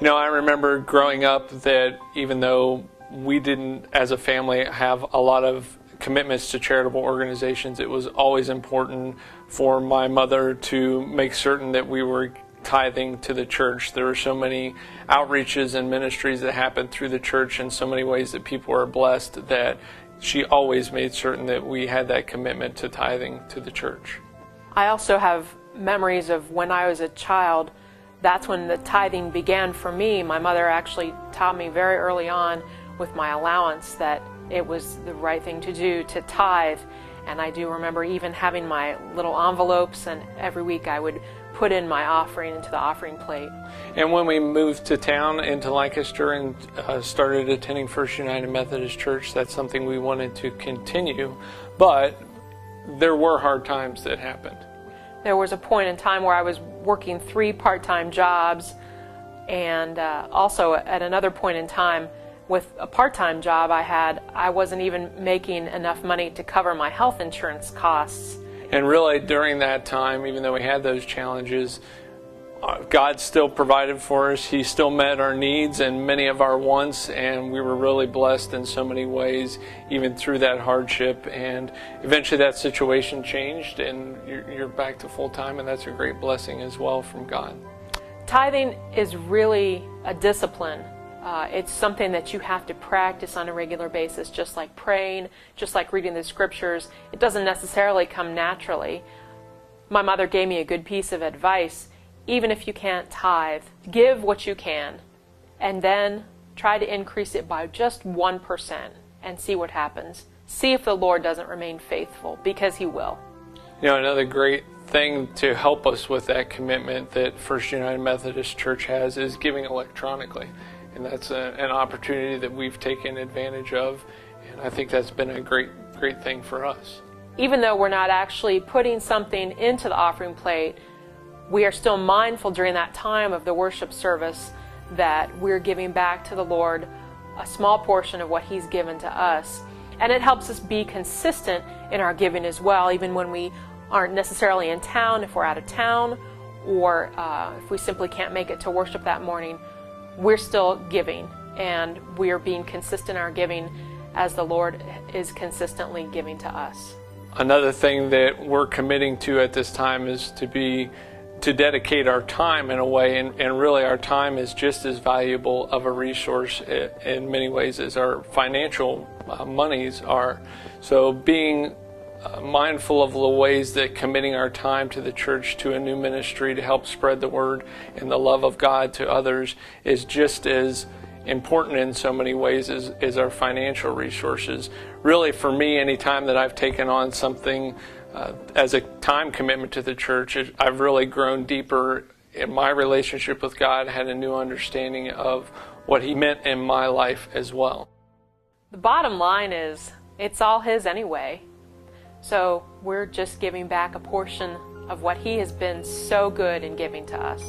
You know, I remember growing up that even though we didn't, as a family, have a lot of commitments to charitable organizations, it was always important for my mother to make certain that we were tithing to the church. There were so many outreaches and ministries that happened through the church in so many ways that people are blessed, that she always made certain that we had that commitment to tithing to the church. I also have memories of when I was a child. That's when the tithing began for me. My mother actually taught me very early on with my allowance that it was the right thing to do to tithe. And I do remember even having my little envelopes, and every week I would put in my offering into the offering plate. And when we moved to town into Lancaster and started attending First United Methodist Church, that's something we wanted to continue. But there were hard times that happened. There was a point in time where I was working 3 part-time jobs, and also at another point in time with a part-time job I wasn't even making enough money to cover my health insurance costs. And really during that time, even though we had those challenges, God still provided for us. He still met our needs and many of our wants, and we were really blessed in so many ways, even through that hardship. And eventually that situation changed, and you're back to full-time, and that's a great blessing as well from God. Tithing is really a discipline. It's something that you have to practice on a regular basis, just like praying, just like reading the scriptures. It doesn't necessarily come naturally. My mother gave me a good piece of advice. Even if you can't tithe, give what you can, and then try to increase it by just 1% and see what happens. See if the Lord doesn't remain faithful, because He will. You know, another great thing to help us with that commitment that First United Methodist Church has is giving electronically. And that's an opportunity that we've taken advantage of, and I think that's been a great thing for us. Even though we're not actually putting something into the offering plate, we are still mindful during that time of the worship service that we're giving back to the Lord a small portion of what He's given to us. And it helps us be consistent in our giving as well, even when we aren't necessarily in town, if we're out of town, or if we simply can't make it to worship that morning. We're still giving, and we are being consistent in our giving as the Lord is consistently giving to us. Another thing that we're committing to at this time is to dedicate our time in a way, and really our time is just as valuable of a resource in many ways as our financial monies are. So being mindful of the ways that committing our time to the church, to a new ministry to help spread the word and the love of God to others is just as important in so many ways as our financial resources. Really, for me, any time that I've taken on something as a time commitment to the church, I've really grown deeper in my relationship with God, had a new understanding of what He meant in my life as well. The bottom line is, it's all His anyway. So we're just giving back a portion of what He has been so good in giving to us.